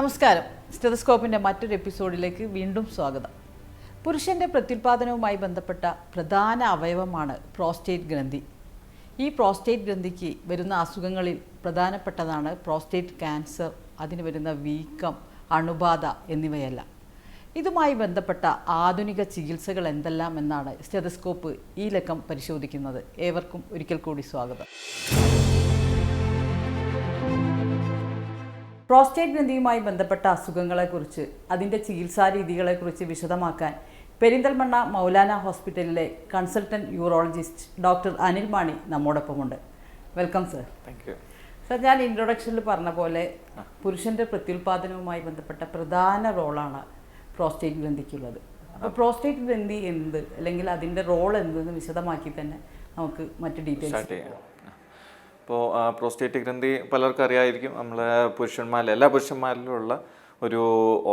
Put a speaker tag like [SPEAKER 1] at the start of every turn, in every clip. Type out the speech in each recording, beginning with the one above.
[SPEAKER 1] നമസ്കാരം. സ്റ്റെതസ്കോപ്പിൻ്റെ മറ്റൊരു എപ്പിസോഡിലേക്ക് വീണ്ടും സ്വാഗതം. പുരുഷൻ്റെ പ്രത്യുൽപാദനവുമായി ബന്ധപ്പെട്ട പ്രധാന അവയവമാണ് പ്രോസ്റ്റേറ്റ് ഗ്രന്ഥി. ഈ പ്രോസ്റ്റേറ്റ് ഗ്രന്ഥിക്ക് വരുന്ന അസുഖങ്ങളിൽ പ്രധാനപ്പെട്ടതാണ് പ്രോസ്റ്റേറ്റ് ക്യാൻസർ, അതിന് വരുന്ന വീക്കം, അണുബാധ എന്നിവയെല്ലാം. ഇതുമായി ബന്ധപ്പെട്ട ആധുനിക ചികിത്സകൾ എന്തെല്ലാം എന്നാണ് സ്റ്റെതസ്കോപ്പ് ഈ ലക്കം പരിശോധിക്കുന്നത്. ഏവർക്കും ഒരിക്കൽ കൂടി സ്വാഗതം. പ്രോസ്റ്റേറ്റ് ഗ്രന്ഥിയുമായി ബന്ധപ്പെട്ട അസുഖങ്ങളെക്കുറിച്ച്, അതിൻ്റെ ചികിത്സാ രീതികളെക്കുറിച്ച് വിശദമാക്കാൻ പെരിന്തൽമണ്ണ മൗലാന ഹോസ്പിറ്റലിലെ consultant urologist doctor Anil Mani നമ്മോടൊപ്പമുണ്ട്. Welcome sir.
[SPEAKER 2] Thank you
[SPEAKER 1] sir, ഞാൻ ഇൻട്രൊഡക്ഷനിൽ പറഞ്ഞ പോലെ പുരുഷൻ്റെ പ്രത്യുൽപാദനവുമായി ബന്ധപ്പെട്ട പ്രധാന റോളാണ് പ്രോസ്റ്റേറ്റ് ഗ്രന്ഥിക്കുള്ളത്. അപ്പോൾ പ്രോസ്റ്റേറ്റ് ഗ്രന്ഥി എന്ത്, അല്ലെങ്കിൽ അതിൻ്റെ റോൾ എന്തെന്ന് വിശദമാക്കി തന്നെ നമുക്ക് മറ്റ് ഡീറ്റെയിൽസ്.
[SPEAKER 2] ഇപ്പോൾ പ്രോസ്റ്റേറ്റ് ഗ്രന്ഥി പലർക്കും അറിയായിരിക്കും. എല്ലാ പുരുഷന്മാരിലുള്ള ഒരു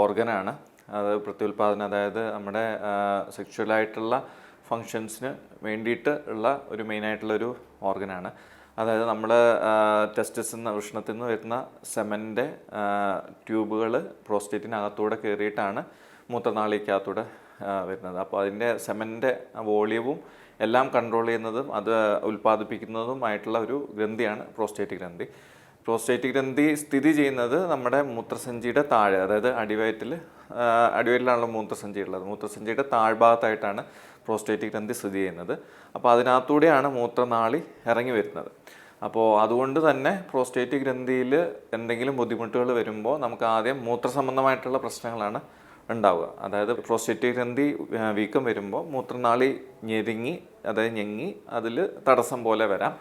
[SPEAKER 2] ഓർഗനാണ്. അത് പ്രത്യുൽപാദനം, അതായത് നമ്മുടെ സെക്ഷുവലായിട്ടുള്ള ഫങ്ഷൻസിന് വേണ്ടിയിട്ട് ഉള്ള ഒരു മെയിനായിട്ടുള്ളൊരു ഓർഗനാണ്. അതായത് നമ്മൾ ടെസ്റ്റിസിൽ നിന്ന്, വൃഷണത്തിൽ നിന്ന് വരുന്ന സെമൻ്റെ ട്യൂബുകൾ പ്രോസ്റ്റേറ്റിനകത്തൂടെ കയറിയിട്ടാണ് മൂത്രനാളിക്കകത്തൂടെ വരുന്നത്. അപ്പോൾ അതിൻ്റെ സെമൻ്റെ വോളിയവും എല്ലാം കൺട്രോൾ ചെയ്യുന്നതും അത് ഉൽപ്പാദിപ്പിക്കുന്നതുമായിട്ടുള്ള ഒരു ഗ്രന്ഥിയാണ് പ്രോസ്റ്റേറ്റ് ഗ്രന്ഥി. പ്രോസ്റ്റേറ്റ് ഗ്രന്ഥി സ്ഥിതി ചെയ്യുന്നത് നമ്മുടെ മൂത്രസഞ്ചിയുടെ താഴെ, അതായത് അടിവയറ്റിലാണല്ലോ മൂത്രസഞ്ചി ഉള്ളത്. മൂത്രസഞ്ചിയുടെ താഴ്ഭാഗത്തായിട്ടാണ് പ്രോസ്റ്റേറ്റ് ഗ്രന്ഥി സ്ഥിതി ചെയ്യുന്നത്. അപ്പോൾ അതിനകത്തൂടെയാണ് മൂത്രനാളി ഇറങ്ങി വരുന്നത്. അപ്പോൾ അതുകൊണ്ട് തന്നെ പ്രോസ്റ്റേറ്റ് ഗ്രന്ഥിയിൽ എന്തെങ്കിലും ബുദ്ധിമുട്ടുകൾ വരുമ്പോൾ നമുക്ക് ആദ്യം മൂത്രസംബന്ധമായിട്ടുള്ള പ്രശ്നങ്ങളാണ് ഉണ്ടാവുക. അതായത് പ്രോസ്റ്റേറ്റ് ഗ്രന്ഥി വീക്കം വരുമ്പോൾ മൂത്രനാളി ഞെങ്ങി അതിൽ തടസ്സം പോലെ വരാം.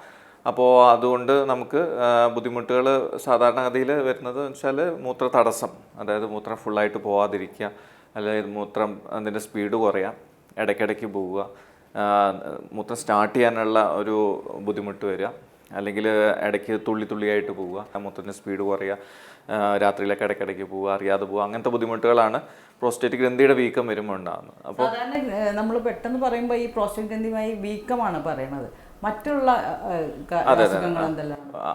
[SPEAKER 2] അപ്പോൾ അതുകൊണ്ട് നമുക്ക് ബുദ്ധിമുട്ടുകൾ സാധാരണഗതിയിൽ വരുന്നത് വെച്ചാൽ മൂത്ര തടസ്സം, അതായത് മൂത്രം ഫുള്ളായിട്ട് പോവാതിരിക്കുക, അല്ലെങ്കിൽ മൂത്രം അതിൻ്റെ സ്പീഡ് കുറയാം, ഇടയ്ക്കിടയ്ക്ക് പോവുക, മൂത്രം സ്റ്റാർട്ട് ചെയ്യാനുള്ള ഒരു ബുദ്ധിമുട്ട് വരിക, അല്ലെങ്കിൽ ഇടയ്ക്ക് തുള്ളിയായിട്ട് പോവുക, മൂത്രത്തിൻ്റെ സ്പീഡ് കുറയുക, രാത്രിയിലൊക്കെ ഇടയ്ക്കിടയ്ക്ക് പോവുക, അറിയാതെ പോവുക, അങ്ങനത്തെ ബുദ്ധിമുട്ടുകളാണ് പ്രോസ്റ്റേറ്റ് ഗ്രന്ഥിയുടെ വീക്കം വരുമ്പോൾ ഉണ്ടാകുന്നത്. അപ്പോൾ
[SPEAKER 1] നമ്മൾ പെട്ടെന്ന് പറയുമ്പോൾ ഈ പ്രോസ്റ്റേറ്റ് ഗ്രന്ഥിയുമായി വീക്കമാണ് പറയുന്നത്. മറ്റുള്ള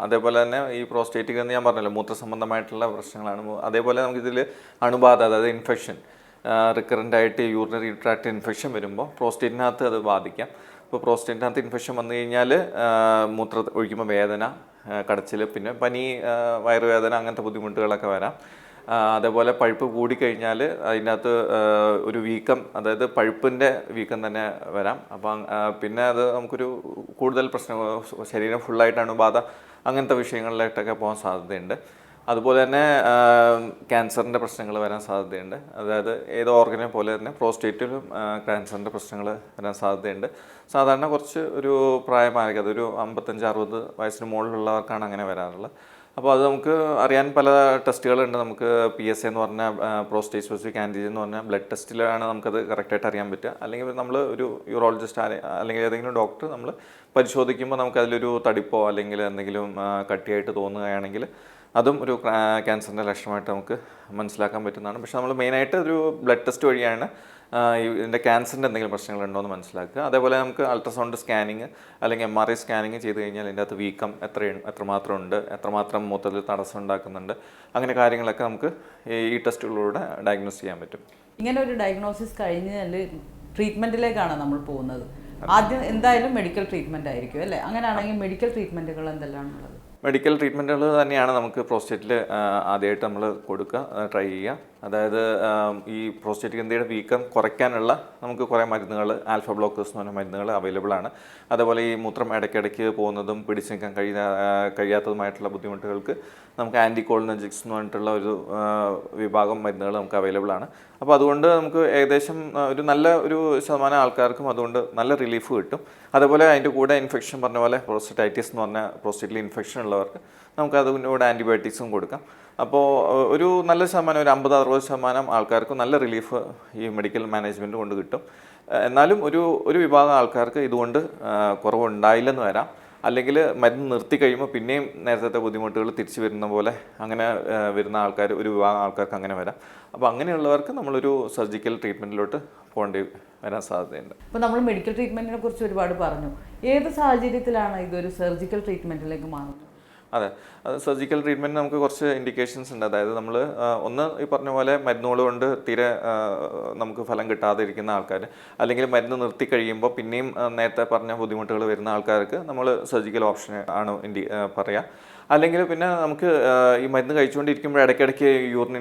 [SPEAKER 2] അതേപോലെ തന്നെ ഈ പ്രോസ്റ്റേറ്റ് ഗ്രന്ഥി ഞാൻ പറഞ്ഞല്ലോ മൂത്രസംബന്ധമായിട്ടുള്ള പ്രശ്നങ്ങളാണ്. അതേപോലെ നമുക്കിതിൽ അണുബാധ, അതായത് ഇൻഫെക്ഷൻ, റിക്കറൻ്റ് ആയിട്ട് യൂറിനറി ട്രാക്ട് ഇൻഫെക്ഷൻ വരുമ്പോൾ പ്രോസ്റ്റേറ്റിനകത്ത് അത് ബാധിക്കാം. ഇപ്പോൾ പ്രോസ്റ്റേറ്റിനകത്ത് ഇൻഫെക്ഷൻ വന്നു കഴിഞ്ഞാൽ മൂത്രം ഒഴിക്കുമ്പോൾ വേദന, കടച്ചിൽ, പിന്നെ പനി, വയറുവേദന, അങ്ങനത്തെ ബുദ്ധിമുട്ടുകളൊക്കെ വരാം. അതേപോലെ പഴുപ്പ് കൂടിക്കഴിഞ്ഞാൽ അതിനകത്ത് ഒരു വീക്കം, അതായത് പഴുപ്പിൻ്റെ വീക്കം തന്നെ വരാം. അപ്പം പിന്നെ അത് നമുക്കൊരു കൂടുതൽ പ്രശ്നം, ശരീരം ഫുള്ളായിട്ട് അണുബാധ, അങ്ങനത്തെ വിഷയങ്ങളിലായിട്ടൊക്കെ പോകാൻ സാധ്യതയുണ്ട്. അതുപോലെ തന്നെ ക്യാൻസറിൻ്റെ പ്രശ്നങ്ങൾ വരാൻ സാധ്യതയുണ്ട്. അതായത് ഏത് ഓർഗനെ പോലെ തന്നെ പ്രോസ്റ്റേറ്റിലും ക്യാൻസറിൻ്റെ പ്രശ്നങ്ങൾ വരാൻ സാധ്യതയുണ്ട്. സാധാരണ കുറച്ച് ഒരു പ്രായമായിരിക്കും, അതൊരു 55-60 വയസ്സിന് മുകളിലുള്ളവർക്കാണ് അങ്ങനെ വരാറുള്ളത്. അപ്പോൾ അത് നമുക്ക് അറിയാൻ പല ടെസ്റ്റുകളുണ്ട്. നമുക്ക് PSA എന്ന് പറഞ്ഞാൽ പ്രോസ്റ്റേറ്റ് സ്പെസിഫിക് ആൻറ്റിജൻ എന്ന് പറഞ്ഞാൽ ബ്ലഡ് ടെസ്റ്റിലാണ് നമുക്കത് കറക്റ്റായിട്ട് അറിയാൻ പറ്റുക. അല്ലെങ്കിൽ നമ്മൾ ഒരു യൂറോളജിസ്റ്റ് അല്ലെങ്കിൽ ഏതെങ്കിലും ഡോക്ടർ നമ്മൾ പരിശോധിക്കുമ്പോൾ നമുക്കതിലൊരു തടിപ്പോ അല്ലെങ്കിൽ എന്തെങ്കിലും കട്ടിയായിട്ട് തോന്നുകയാണെങ്കിൽ അതും ഒരു ക്യാൻസറിൻ്റെ ലക്ഷണമായിട്ട് നമുക്ക് മനസ്സിലാക്കാൻ പറ്റുന്നതാണ്. പക്ഷേ നമ്മൾ മെയിനായിട്ട് ഒരു ബ്ലഡ് ടെസ്റ്റ് വഴിയാണ് ഇതിൻ്റെ ക്യാൻസറിൻ്റെ എന്തെങ്കിലും പ്രശ്നങ്ങളുണ്ടോ എന്ന് മനസ്സിലാക്കുക. അതേപോലെ നമുക്ക് അൾട്രാസൗണ്ട് സ്കാനിങ് അല്ലെങ്കിൽ MRI സ്കാനിങ് ചെയ്ത് കഴിഞ്ഞാൽ ഇതിൻ്റെ അകത്ത് വീക്കം എത്രമാത്രം ഉണ്ട്, എത്രമാത്രം മൂത്രത്തിൽ തടസ്സം ഉണ്ടാക്കുന്നുണ്ട്, അങ്ങനെ കാര്യങ്ങളൊക്കെ നമുക്ക് ഈ ടെസ്റ്റുകളിലൂടെ ഡയഗ്നോസ് ചെയ്യാൻ പറ്റും.
[SPEAKER 1] ഇങ്ങനെ ഒരു ഡയഗ്നോസിസ് കഴിഞ്ഞാൽ ട്രീറ്റ്മെൻറ്റിലേക്കാണ് നമ്മൾ പോകുന്നത്. ആദ്യം എന്തായാലും മെഡിക്കൽ ട്രീറ്റ്മെൻറ്റ് ആയിരിക്കും അല്ലേ? അങ്ങനെയാണെങ്കിൽ മെഡിക്കൽ ട്രീറ്റ്മെൻറ്റുകൾ എന്തെല്ലാം ഉള്ളത്?
[SPEAKER 2] മെഡിക്കൽ ട്രീറ്റ്മെൻറ്റുകൾ തന്നെയാണ് നമുക്ക് പ്രോസ്റ്റേറ്റിൽ ആദ്യമായിട്ട് നമ്മൾ ട്രൈ ചെയ്യുക. അതായത് ഈ പ്രോസ്റ്റേറ്റ് ഗ്രന്ഥിയുടെ വീക്കം കുറയ്ക്കാനുള്ള നമുക്ക് കുറേ മരുന്നുകൾ, ആൽഫ ബ്ലോക്കേഴ്സ് എന്ന് പറഞ്ഞ മരുന്നുകൾ അവൈലബിൾ ആണ്. അതേപോലെ ഈ മൂത്രം ഇടയ്ക്കിടയ്ക്ക് പോകുന്നതും പിടിച്ചു നിൽക്കാൻ കഴിയാത്തതുമായിട്ടുള്ള ബുദ്ധിമുട്ടുകൾക്ക് നമുക്ക് ആൻറ്റികോളിനർജിക്സ് എന്ന് പറഞ്ഞിട്ടുള്ള ഒരു വിഭാഗം മരുന്നുകൾ നമുക്ക് അവൈലബിൾ ആണ്. അപ്പോൾ അതുകൊണ്ട് നമുക്ക് ഏകദേശം ഒരു ശതമാനം ആൾക്കാർക്കും അതുകൊണ്ട് നല്ല റിലീഫ് കിട്ടും. അതേപോലെ അതിൻ്റെ കൂടെ ഇൻഫെക്ഷൻ പറഞ്ഞ പോലെ പ്രോസ്റ്റേറ്റൈറ്റിസ് എന്ന് പറഞ്ഞ പ്രോസ്റ്റേറ്റിൽ ഇൻഫെക്ഷൻ ഉള്ളവർക്ക് നമുക്ക് അതിൻ്റെ കൂടെ ആൻറ്റിബയോട്ടിക്സും കൊടുക്കാം. അപ്പോൾ ഒരു നല്ല ശതമാനം, ഒരു 50-60% ആൾക്കാർക്ക് നല്ല റിലീഫ് ഈ മെഡിക്കൽ മാനേജ്മെൻറ്റ് കൊണ്ട് കിട്ടും. എന്നാലും ഒരു വിഭാഗം ആൾക്കാർക്ക് ഇതുകൊണ്ട് കുറവുണ്ടായില്ലെന്ന് വരാം. അല്ലെങ്കിൽ മരുന്ന് നിർത്തി കഴിയുമ്പോൾ പിന്നെയും നേരത്തെ ബുദ്ധിമുട്ടുകൾ തിരിച്ചു വരുന്ന പോലെ അങ്ങനെ വരുന്ന ആൾക്കാർ, ഒരു വിഭാഗം ആൾക്കാർക്ക് അങ്ങനെ വരാം. അപ്പോൾ അങ്ങനെയുള്ളവർക്ക് നമ്മളൊരു സർജിക്കൽ ട്രീറ്റ്മെൻറ്റിലോട്ട് പോകേണ്ടി വരാൻ സാധ്യതയുണ്ട്.
[SPEAKER 1] അപ്പോൾ നമ്മൾ മെഡിക്കൽ ട്രീറ്റ്മെൻറ്റിനെ കുറിച്ച് ഒരുപാട് പറഞ്ഞു. ഏത് സാഹചര്യത്തിലാണ് ഇതൊരു സർജിക്കൽ ട്രീറ്റ്മെൻറ്റിലേക്ക് മാറുന്നത്?
[SPEAKER 2] അതെ, അത് സർജിക്കൽ ട്രീറ്റ്മെൻറ്റ് നമുക്ക് കുറച്ച് ഇൻഡിക്കേഷൻസ് ഉണ്ട്. അതായത് നമ്മൾ ഒന്ന് ഈ പറഞ്ഞ പോലെ മരുന്നുകൾ കൊണ്ട് തീരെ നമുക്ക് ഫലം കിട്ടാതെ ഇരിക്കുന്ന ആൾക്കാർ, അല്ലെങ്കിൽ മരുന്ന് നിർത്തി കഴിയുമ്പോൾ പിന്നെയും നേരത്തെ പറഞ്ഞ ബുദ്ധിമുട്ടുകൾ വരുന്ന ആൾക്കാർക്ക് നമ്മൾ സർജിക്കൽ ഓപ്ഷൻ ആണ് പറയുക. അല്ലെങ്കിൽ പിന്നെ നമുക്ക് ഈ മരുന്ന് കഴിച്ചുകൊണ്ടിരിക്കുമ്പോൾ ഇടയ്ക്കിടയ്ക്ക് യൂറിൻ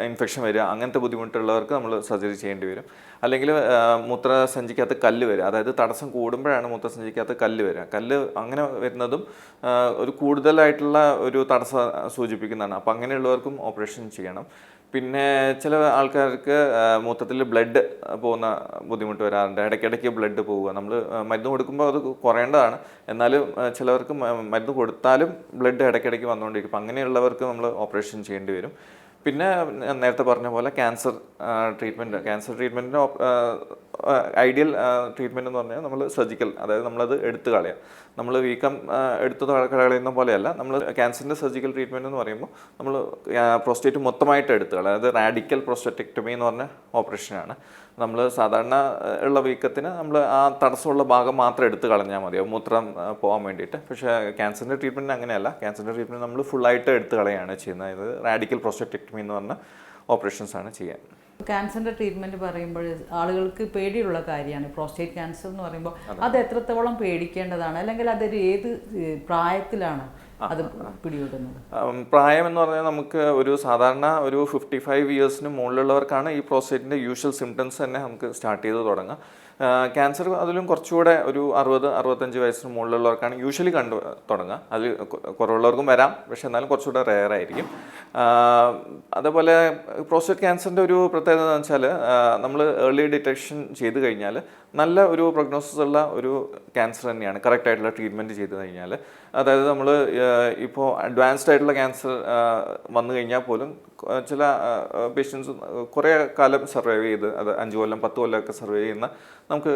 [SPEAKER 2] ഇൻഫെക്ഷൻ വരിക, അങ്ങനത്തെ ബുദ്ധിമുട്ടുള്ളവർക്ക് നമ്മൾ സർജറി ചെയ്യേണ്ടി വരും. അല്ലെങ്കിൽ മൂത്രസഞ്ചിക്കകത്ത് കല്ല് വരിക, അതായത് തടസ്സം കൂടുമ്പോഴാണ് മൂത്രസഞ്ചിക്കകത്ത് കല്ല് വരിക. കല്ല് അങ്ങനെ വരുന്നതും ഒരു കൂടുതലായിട്ടുള്ള ഒരു തടസ്സം സൂചിപ്പിക്കുന്നതാണ്. അപ്പോൾ അങ്ങനെയുള്ളവർക്കും ഓപ്പറേഷൻ ചെയ്യണം. പിന്നെ ചില ആൾക്കാർക്ക് മൂത്രത്തിൽ ബ്ലഡ് പോകുന്ന ബുദ്ധിമുട്ട് വരാറുണ്ട്. ഇടയ്ക്കിടയ്ക്ക് ബ്ലഡ് പോവുക, നമ്മൾ മരുന്ന് കൊടുക്കുമ്പോൾ അത് കുറയേണ്ടതാണ്, എന്നാലും ചിലവർക്ക് മരുന്ന് കൊടുത്താലും ബ്ലഡ് ഇടയ്ക്കിടയ്ക്ക് വന്നുകൊണ്ടിരിക്കും. അപ്പം അങ്ങനെയുള്ളവർക്ക് നമ്മൾ ഓപ്പറേഷൻ ചെയ്യേണ്ടി വരും. പിന്നെ നേരത്തെ പറഞ്ഞ പോലെ ക്യാൻസർ ട്രീറ്റ്മെൻറ്റിന് ഐഡിയൽ ട്രീറ്റ്മെൻറ്റ് എന്ന് പറഞ്ഞാൽ നമ്മൾ സർജിക്കൽ, അതായത് നമ്മളത് എടുത്തു കളയാം. നമ്മൾ വീക്കം എടുത്തു കളയുന്ന പോലെയല്ല, നമ്മൾ ക്യാൻസറിൻ്റെ സർജിക്കൽ ട്രീറ്റ്മെൻറ്റ് എന്ന് പറയുമ്പോൾ നമ്മൾ പ്രോസ്റ്റേറ്റ് മൊത്തമായിട്ട് എടുത്തു കളയാം. അതായത് റാഡിക്കൽ പ്രോസ്റ്ററ്റക്ടമി എന്ന് പറഞ്ഞ ഓപ്പറേഷനാണ്. നമ്മൾ സാധാരണ ഉള്ള വീക്കത്തിന് നമ്മൾ ആ തടസ്സമുള്ള ഭാഗം മാത്രം എടുത്ത് കളഞ്ഞാൽ മതിയാവും മൂത്രം പോകാൻ വേണ്ടിയിട്ട്. പക്ഷേ ക്യാൻസറിൻ്റെ ട്രീറ്റ്മെൻറ്റ് അങ്ങനെയല്ല. ക്യാൻസറിൻ്റെ ട്രീറ്റ്മെൻറ്റ് നമ്മൾ ഫുള്ളായിട്ട് എടുത്ത് കളയാണ് ചെയ്യുന്നത്. ഇത് റാഡിക്കൽ പ്രോസ്റ്ററ്റക്ടമി എന്ന് പറഞ്ഞ ഓപ്പറേഷൻസാണ് ചെയ്യാൻ.
[SPEAKER 1] ക്യാൻസറിൻ്റെ ട്രീറ്റ്മെൻറ്റ് പറയുമ്പോൾ ആളുകൾക്ക് പേടിയുള്ള കാര്യമാണ് പ്രോസ്റ്റേറ്റ് ക്യാൻസർ എന്ന് പറയുമ്പോൾ. അത് എത്രത്തോളം പേടിക്കേണ്ടതാണ്, അല്ലെങ്കിൽ അതൊരു ഏത് പ്രായത്തിലാണ് അത് പിടികൂടുന്നത്?
[SPEAKER 2] പ്രായം എന്ന് പറഞ്ഞാൽ നമുക്ക് ഒരു സാധാരണ ഒരു 55 ഇയേഴ്സിന് മുകളിലുള്ളവർക്കാണ് ഈ പ്രോസ്റ്റേറ്റിൻ്റെ യൂഷ്വൽ സിംറ്റംസ് തന്നെ നമുക്ക് സ്റ്റാർട്ട് ചെയ്ത് തുടങ്ങാം. ക്യാൻസർ അതിലും കുറച്ചുകൂടെ ഒരു 60-65 വയസ്സിന് മുകളിലുള്ളവർക്കാണ് യൂഷ്വലി കണ്ടു തുടങ്ങുക. അതിൽ കുറവുള്ളവർക്കും വരാം, പക്ഷെ എന്നാലും കുറച്ചുകൂടെ റെയർ ആയിരിക്കും. അതേപോലെ പ്രോസ്റ്റേറ്റ് ക്യാൻസറിൻ്റെ ഒരു പ്രത്യേകത എന്ന് വെച്ചാൽ നമ്മൾ ഏർലി ഡിറ്റക്ഷൻ ചെയ്ത് കഴിഞ്ഞാൽ നല്ല ഒരു പ്രൊഗ്നോസിസ് ഉള്ള ഒരു ക്യാൻസർ തന്നെയാണ്, കറക്റ്റായിട്ടുള്ള ട്രീറ്റ്മെൻറ്റ് ചെയ്ത് കഴിഞ്ഞാൽ. അതായത് നമ്മൾ ഇപ്പോൾ അഡ്വാൻസ്ഡ് ആയിട്ടുള്ള ക്യാൻസർ വന്നു കഴിഞ്ഞാൽ പോലും ചില പേഷ്യൻസ് കുറേ കാലം സർവൈവ് ചെയ്ത്, അത് 5 കൊല്ലം 10 കൊല്ലമൊക്കെ സർവൈവ് ചെയ്യുന്ന നമുക്ക്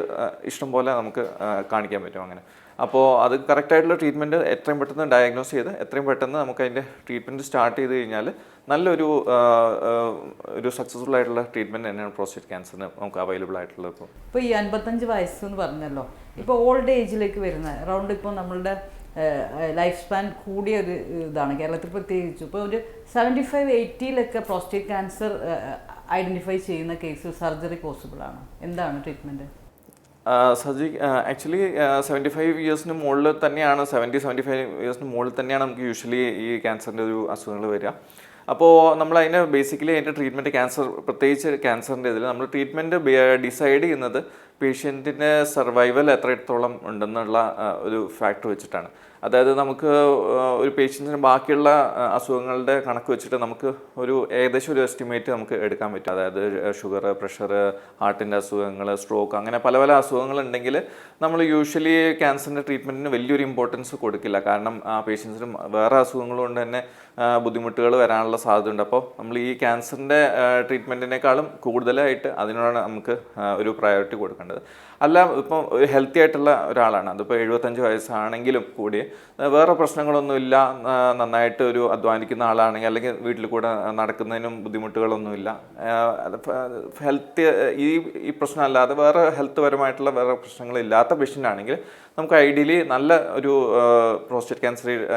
[SPEAKER 2] ഇഷ്ടം പോലെ നമുക്ക് കാണിക്കാൻ പറ്റും അങ്ങനെ. അപ്പോൾ അത് കറക്റ്റായിട്ടുള്ള ട്രീറ്റ്മെൻറ്റ് എത്രയും പെട്ടെന്ന് ഡയഗ്നോസ് ചെയ്ത് എത്രയും പെട്ടെന്ന് നമുക്ക് അതിൻ്റെ ട്രീറ്റ്മെൻറ്റ് സ്റ്റാർട്ട് ചെയ്ത് കഴിഞ്ഞാൽ നല്ലൊരു സക്സസ്ഫുൾ ആയിട്ടുള്ള ട്രീറ്റ്മെൻറ്റ് തന്നെയാണ് പ്രോസ്റ്റേറ്റ് ക്യാൻസറിന് നമുക്ക് അവൈലബിൾ ആയിട്ടുള്ളത്.
[SPEAKER 1] ഇപ്പോൾ ഈ 55 വയസ്സെന്ന് പറഞ്ഞല്ലോ, ഇപ്പോൾ ഓൾഡ് ഏജിലേക്ക് വരുന്ന അറൗണ്ട് ഇപ്പോൾ നമ്മളുടെ ലൈഫ് സ്പാൻ കൂടിയ ഒരു ഇതാണ് കേരളത്തിൽ പ്രത്യേകിച്ച്. ഇപ്പോൾ ഒരു 75-80 പ്രോസ്റ്റേറ്റ് ക്യാൻസർ ഐഡൻറ്റിഫൈ ചെയ്യുന്ന കേസ് സർജറി പോസിബിൾ ആണ്. എന്താണ് ട്രീറ്റ്മെൻറ്റ്?
[SPEAKER 2] ആക്ച്വലി 75 ഇയേഴ്സിന് മുകളിൽ തന്നെയാണ്, 70-75 ഇയേഴ്സിന് മുകളിൽ തന്നെയാണ് നമുക്ക് യൂഷ്വലി ഈ ക്യാൻസറിൻ്റെ ഒരു അസുഖങ്ങൾ വരിക. അപ്പോൾ നമ്മൾ അതിന് ബേസിക്കലി അതിൻ്റെ ട്രീറ്റ്മെൻറ്റ് പ്രത്യേകിച്ച് ക്യാൻസറിൻ്റെ ഇതിൽ നമ്മൾ ട്രീറ്റ്മെൻറ്റ് ഡിസൈഡ് ചെയ്യുന്നത് പേഷ്യൻറ്റിൻ്റെ സർവൈവൽ എത്രത്തോളം ഉണ്ടെന്നുള്ള ഒരു ഫാക്ടർ വെച്ചിട്ടാണ്. അതായത് നമുക്ക് ഒരു പേഷ്യൻറ്റിന് ബാക്കിയുള്ള അസുഖങ്ങളുടെ കണക്ക് വെച്ചിട്ട് നമുക്ക് ഏകദേശം ഒരു എസ്റ്റിമേറ്റ് നമുക്ക് എടുക്കാൻ പറ്റും. അതായത് ഷുഗർ, പ്രഷർ, ഹാർട്ടിൻ്റെ അസുഖങ്ങൾ, സ്ട്രോക്ക്, അങ്ങനെ പല പല അസുഖങ്ങളുണ്ടെങ്കിൽ നമ്മൾ യൂഷ്വലി ക്യാൻസറിൻ്റെ ട്രീറ്റ്മെൻറ്റിന് വലിയൊരു ഇമ്പോർട്ടൻസ് കൊടുക്കില്ല. കാരണം ആ പേഷ്യൻസിന് വേറെ അസുഖങ്ങൾ കൊണ്ട് തന്നെ ബുദ്ധിമുട്ടുകൾ വരാനുള്ള സാധ്യതയുണ്ട്. അപ്പോൾ നമ്മൾ ഈ ക്യാൻസറിൻ്റെ ട്രീറ്റ്മെൻറ്റിനേക്കാളും കൂടുതലായിട്ട് അതിനോടാണ് നമുക്ക് ഒരു പ്രയോറിറ്റി കൊടുക്കേണ്ടത്. അല്ല, ഇപ്പം ഒരു ഹെൽത്തി ആയിട്ടുള്ള ഒരാളാണ്, അതിപ്പോൾ 75 വയസ്സാണെങ്കിലും കൂടി വേറെ പ്രശ്നങ്ങളൊന്നുമില്ല, നന്നായിട്ട് ഒരു അധ്വാനിക്കുന്ന ആളാണെങ്കിൽ, അല്ലെങ്കിൽ വീട്ടിൽ കൂടെ നടക്കുന്നതിനും ബുദ്ധിമുട്ടുകളൊന്നുമില്ല, ഹെൽത്ത് ഈ പ്രശ്നമല്ലാതെ വേറെ ഹെൽത്ത് പരമായിട്ടുള്ള വേറെ പ്രശ്നങ്ങളില്ലാത്ത പേഷ്യൻ്റ് ആണെങ്കിൽ നമുക്ക് ഐഡിയലി നല്ല ഒരു പ്രോസ്റ്റേറ്റ്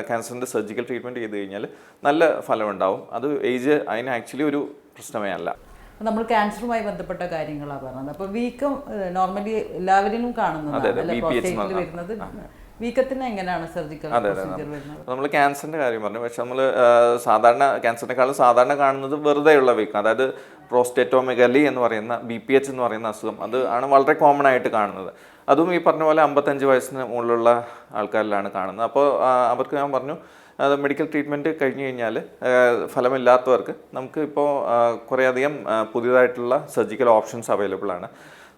[SPEAKER 2] ക്യാൻസറിൻ്റെ സർജിക്കൽ ട്രീറ്റ്മെൻറ്റ് ചെയ്ത് കഴിഞ്ഞാൽ നല്ല ഫലമുണ്ടാവും. അത് ഏജ് അതിന് ആക്ച്വലി ഒരു പ്രശ്നമേ അല്ല.
[SPEAKER 1] നമ്മൾ ക്യാൻസറുമായി ബന്ധപ്പെട്ട കാര്യങ്ങളാണ് പറഞ്ഞത്. അപ്പോൾ വീക്കം നോർമലി എല്ലാവരിലും കാണുന്നതാണ്, പ്രോസ്റ്റേറ്റിൽ വരുന്നത്. വീക്കത്തിന് എങ്ങനെയാണ് സർജിക്കൽ പ്രൊസീജിയർ വരുന്നത്?
[SPEAKER 2] നമ്മൾ ക്യാൻസറിൻ്റെ കാര്യം പറഞ്ഞു, പക്ഷെ നമ്മൾ സാധാരണ ക്യാൻസറിനെക്കാളും സാധാരണ കാണുന്നത് വെറുതെയുള്ള വീക്കം, അതായത് പ്രോസ്റ്റേറ്റോമെഗലി എന്ന് പറയുന്ന BPH എന്ന് പറയുന്ന അസുഖം, അത് ആണ് വളരെ കോമൺ ആയിട്ട് കാണുന്നത്. അതും ഈ പറഞ്ഞ പോലെ 55 വയസ്സിന് മുകളിലുള്ള ആൾക്കാരിലാണ് കാണുന്നത്. അപ്പോൾ അവർക്ക് ഞാൻ പറഞ്ഞു, അത് മെഡിക്കൽ ട്രീറ്റ്മെൻറ്റ് കഴിഞ്ഞ് കഴിഞ്ഞാൽ ഫലമില്ലാത്തവർക്ക് നമുക്ക് ഇപ്പോൾ കുറേയധികം പുതിയതായിട്ടുള്ള സർജിക്കൽ ഓപ്ഷൻസ് അവൈലബിൾ ആണ്.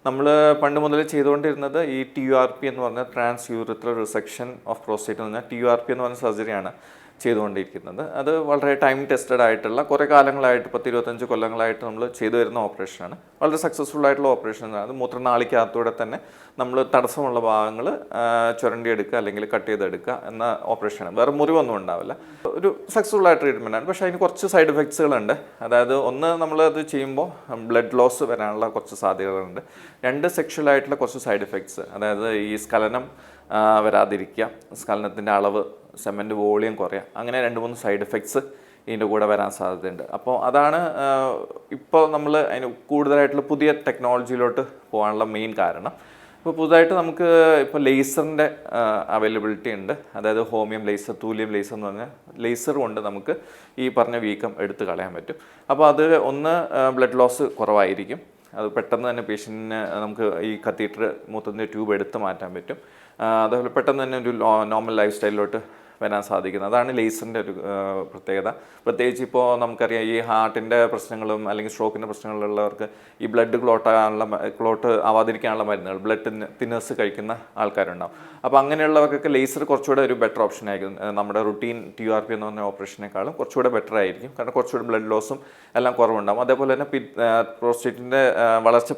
[SPEAKER 2] നമ്മൾ പണ്ട് മുതൽ ചെയ്തുകൊണ്ടിരുന്നത് ഈ TURP എന്ന് പറഞ്ഞ trans urethral resection of prostate എന്ന് പറഞ്ഞാൽ TURP എന്ന് പറഞ്ഞ സർജറിയാണ് ചെയ്തുകൊണ്ടിരിക്കുന്നത്. അത് വളരെ ടൈം ടെസ്റ്റഡ് ആയിട്ടുള്ള കുറേ കാലങ്ങളായിട്ട് 10-25 കൊല്ലങ്ങളായിട്ട് നമ്മൾ ചെയ്തു വരുന്ന ഓപ്പറേഷനാണ്. വളരെ സക്സസ്ഫുൾ ആയിട്ടുള്ള ഓപ്പറേഷനാണ്. അത് മൂത്രനാളിക്കകത്തൂടെ തന്നെ നമ്മൾ തടസ്സമുള്ള ഭാഗങ്ങൾ ചുരണ്ടിയെടുക്കുക അല്ലെങ്കിൽ കട്ട് ചെയ്തെടുക്കുക എന്ന ഓപ്പറേഷനാണ്. വേറെ മുറിവൊന്നും ഉണ്ടാവില്ല. ഒരു സക്സസ്ഫുൾ ആയിട്ട് ട്രീറ്റ്മെൻറ്റാണ്. പക്ഷേ അതിന് കുറച്ച് സൈഡ് എഫക്ട്സുകളുണ്ട്. അതായത് ഒന്ന്, നമ്മളത് ചെയ്യുമ്പോൾ ബ്ലഡ് ലോസ് വരാനുള്ള കുറച്ച് സാധ്യതകളുണ്ട്. 2, സെക്ഷൽ ആയിട്ടുള്ള കുറച്ച് സൈഡ് എഫക്ട്സ്, അതായത് ഈ സ്ഖലനം വരാതിരിക്കുക, സ്ഖലനത്തിൻ്റെ അളവ് സെമൻറ്റ് വോളിയം കുറയാം, അങ്ങനെ 2-3 സൈഡ് എഫക്ട്സ് ഇതിൻ്റെ കൂടെ വരാൻ സാധ്യതയുണ്ട്. അപ്പോൾ അതാണ് ഇപ്പോൾ നമ്മൾ അതിന് കൂടുതലായിട്ടുള്ള പുതിയ ടെക്നോളജിയിലോട്ട് പോകാനുള്ള മെയിൻ കാരണം. ഇപ്പോൾ പുതുതായിട്ട് നമുക്ക് ഇപ്പോൾ ലേസറിൻ്റെ അവൈലബിലിറ്റി ഉണ്ട്. അതായത് ഹോമിയം ലേസർ, തൂലിയം ലേസർ എന്ന് പറഞ്ഞാൽ ലേസർ കൊണ്ട് നമുക്ക് ഈ പറഞ്ഞ വീക്കം എടുത്ത് കളയാൻ പറ്റും. അപ്പോൾ അത് ഒന്ന് ബ്ലഡ് ലോസ് കുറവായിരിക്കും, അത് പെട്ടെന്ന് തന്നെ പേഷ്യൻറ്റിന് നമുക്ക് ഈ കത്തീറ്റർ മൂത്രത്തിൻ്റെ ട്യൂബ് എടുത്ത് മാറ്റാൻ പറ്റും. അതുപോലെ പെട്ടെന്ന് തന്നെ ഒരു നോർമൽ ലൈഫ് സ്റ്റൈലിലോട്ട് വരാൻ സാധിക്കുന്നത്. അതാണ് ലേസറിൻ്റെ ഒരു പ്രത്യേകത. പ്രത്യേകിച്ച് ഇപ്പോൾ നമുക്കറിയാം ഈ ഹാർട്ടിൻ്റെ പ്രശ്നങ്ങളും അല്ലെങ്കിൽ സ്ട്രോക്കിൻ്റെ പ്രശ്നങ്ങളുള്ളവർക്ക് ഈ ബ്ലഡ് ക്ലോട്ട് ആവാതിരിക്കാനുള്ള മരുന്നുകൾ, ബ്ലഡ് തിന്നേഴ്സ് കഴിക്കുന്ന ആൾക്കാരുണ്ടാവും. അപ്പോൾ അങ്ങനെയുള്ളവർക്കൊക്കെ ലേസർ കുറച്ചുകൂടെ ഒരു ബെറ്റർ ഓപ്ഷൻ ആയിരിക്കും. നമ്മുടെ റുട്ടീൻ TURP എന്ന് പറഞ്ഞ ഓപ്പറേഷനേക്കാളും കുറച്ചുകൂടെ ബെറ്റർ ആയിരിക്കും, കാരണം കുറച്ചുകൂടെ ബ്ലഡ് ലോസും എല്ലാം കുറവുണ്ടാകും. അതേപോലെ തന്നെ പ്രോസ്റ്റേറ്റിൻ്റെ വളർച്ച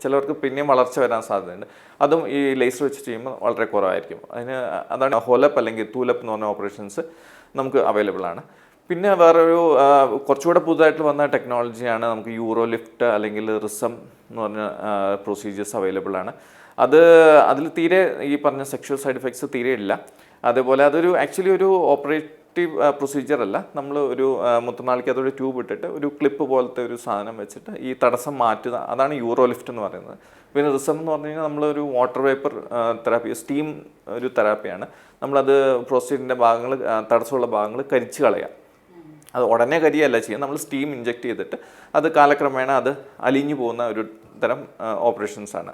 [SPEAKER 2] ചിലവർക്ക് പിന്നെയും വളർച്ച വരാൻ സാധ്യതയുണ്ട്. അതും ഈ ലേസർ വെച്ച് ചെയ്യുമ്പോൾ വളരെ കുറവായിരിക്കും. അതാണ് ഹോലപ്പ് അല്ലെങ്കിൽ തൂലപ്പ് എന്ന് പറഞ്ഞ ഓപ്പറേഷൻസ് നമുക്ക് അവൈലബിൾ ആണ്. പിന്നെ വേറൊരു കുറച്ചുകൂടെ പുതുതായിട്ട് വന്ന ടെക്നോളജിയാണ് നമുക്ക് യൂറോ ലിഫ്റ്റ് അല്ലെങ്കിൽ റിസം എന്ന് പറഞ്ഞ പ്രൊസീജിയേഴ്സ് അവൈലബിൾ ആണ്. അതിൽ തീരെ ഈ പറഞ്ഞ സെക്ഷൽ സൈഡ് എഫക്ട്സ് തീരെ ഇല്ല. അതേപോലെ അതൊരു ആക്ച്വലി ഒരു ഓപ്പറേറ്റീവ് പ്രൊസീജിയർ അല്ല. നമ്മൾ ഒരു മുത്തനാളിക്ക് അതൊരു ട്യൂബ് ഇട്ടിട്ട് ഒരു ക്ലിപ്പ് പോലത്തെ ഒരു സാധനം വെച്ചിട്ട് ഈ തടസ്സം മാറ്റുക, അതാണ് യൂറോ ലിഫ്റ്റ് എന്ന് പറയുന്നത്. പിന്നെ റിസം എന്ന് പറഞ്ഞു കഴിഞ്ഞാൽ നമ്മളൊരു വാട്ടർ വേപ്പർ തെറാപ്പി, സ്റ്റീം ഒരു തെറാപ്പിയാണ്. നമ്മളത് പ്രോസ്റ്റേറ്റിൻ്റെ ഭാഗങ്ങൾ, തടസ്സമുള്ള ഭാഗങ്ങൾ കരിച്ച് കളയാം. അത് ഉടനെ കരിയല്ല ചെയ്യുക, നമ്മൾ സ്റ്റീം ഇഞ്ചെക്ട് ചെയ്തിട്ട് അത് കാലക്രമേണ അത് അലിഞ്ഞു പോകുന്ന ഒരു തരം ഓപ്പറേഷൻസാണ്.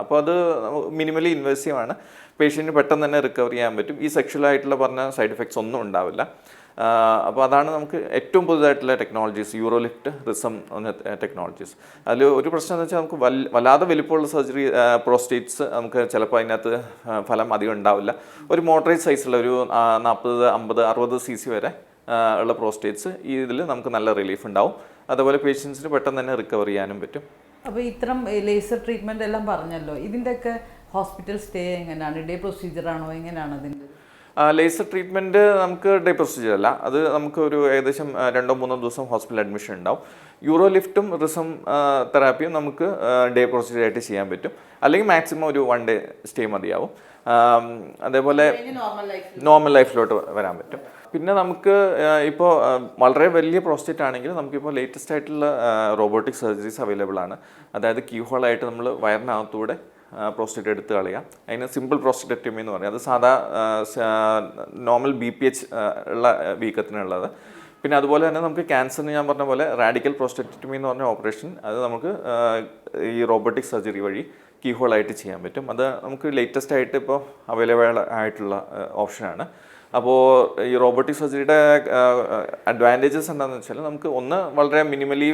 [SPEAKER 2] അപ്പോൾ അത് മിനിമലി ഇൻവേസീവ് ആണ്, പേഷ്യൻറ്റിന് പെട്ടെന്ന് തന്നെ റിക്കവർ ചെയ്യാൻ പറ്റും. ഈ സെക്ഷലായിട്ടുള്ള പറഞ്ഞ സൈഡ് എഫക്ട്സ് ഒന്നും ഉണ്ടാവില്ല. അപ്പോൾ അതാണ് നമുക്ക് ഏറ്റവും പുതുതായിട്ടുള്ള ടെക്നോളജീസ്, യൂറോ ലിഫ്റ്റ്, റിസം എന്ന ടെക്നോളജീസ്. അതിൽ ഒരു പ്രശ്നം എന്ന് വെച്ചാൽ നമുക്ക് വല്ലാതെ വലിപ്പമുള്ള സർജറി പ്രോസ്റ്റേറ്റ്സ് നമുക്ക് ചിലപ്പോൾ അതിനകത്ത് ഫലം അധികം ഉണ്ടാവില്ല. ഒരു മോഡറേറ്റ് സൈസുള്ള ഒരു 40, 50, 60 cc വരെ ഉള്ള പ്രോസ്റ്റേറ്റ്സ് ഇതിൽ നമുക്ക് നല്ല റിലീഫ് ഉണ്ടാവും. അതുപോലെ പേഷ്യൻസിന് പെട്ടെന്ന് തന്നെ റിക്കവർ ചെയ്യാനും പറ്റും.
[SPEAKER 1] അപ്പോൾ ഇത്തരം ലേസർ ട്രീറ്റ്മെൻ്റ് എല്ലാം പറഞ്ഞല്ലോ, ഇതിൻ്റെയൊക്കെ ഹോസ്പിറ്റൽ സ്റ്റേ എങ്ങനെയാണ്? ഡേ പ്രൊസീജിയറാണോ? എങ്ങനെയാണ് അതിൻ്റെ?
[SPEAKER 2] ലേസർ ട്രീറ്റ്മെൻറ്റ് നമുക്ക് ഡേ പ്രൊസീജിയർ അല്ല, അത് നമുക്ക് ഒരു ഏകദേശം 2-3 ദിവസം ഹോസ്പിറ്റൽ അഡ്മിഷൻ ഉണ്ടാവും. യൂറോ ലിഫ്റ്റും റിസം തെറാപ്പിയും നമുക്ക് ഡേ പ്രൊസീജിയറായിട്ട് ചെയ്യാൻ പറ്റും, അല്ലെങ്കിൽ മാക്സിമം ഒരു 1 day സ്റ്റേ മതിയാവും. അതേപോലെ നോർമൽ ലൈഫിലോട്ട് വരാൻ പറ്റും. പിന്നെ നമുക്ക് ഇപ്പോൾ വളരെ വലിയ പ്രോസ്റ്റേറ്റ് ആണെങ്കിൽ നമുക്കിപ്പോൾ ലേറ്റസ്റ്റ് ആയിട്ടുള്ള റോബോട്ടിക് സർജറീസ് അവൈലബിൾ ആണ്. അതായത് കീഹോളായിട്ട് നമ്മൾ വയറിനകത്തൂടെ പ്രോസ്റ്റേറ്റ് എടുത്ത് കളയാം. അതിന് സിമ്പിൾ പ്രോസ്റ്റേറ്റക്ടമി എന്ന് പറയും. അത് സാധാ നോർമൽ BPH ഉള്ള വീക്കത്തിനുള്ളത്. പിന്നെ അതുപോലെ തന്നെ നമുക്ക് ക്യാൻസറിന് ഞാൻ പറഞ്ഞ പോലെ റാഡിക്കൽ പ്രോസ്റ്റേറ്റക്ടമി എന്ന് പറഞ്ഞ ഓപ്പറേഷൻ, അത് നമുക്ക് ഈ റോബോട്ടിക് സർജറി വഴി കീഹോളായിട്ട് ചെയ്യാൻ പറ്റും. അത് നമുക്ക് ലേറ്റസ്റ്റ് ആയിട്ട് ഇപ്പോൾ അവൈലബിൾ ആയിട്ടുള്ള ഓപ്ഷനാണ്. അപ്പോൾ ഈ റോബോട്ടിക് സർജറിയുടെ അഡ്വാൻറ്റേജസ് എന്താണെന്ന് വെച്ചാൽ നമുക്ക് വളരെ മിനിമലി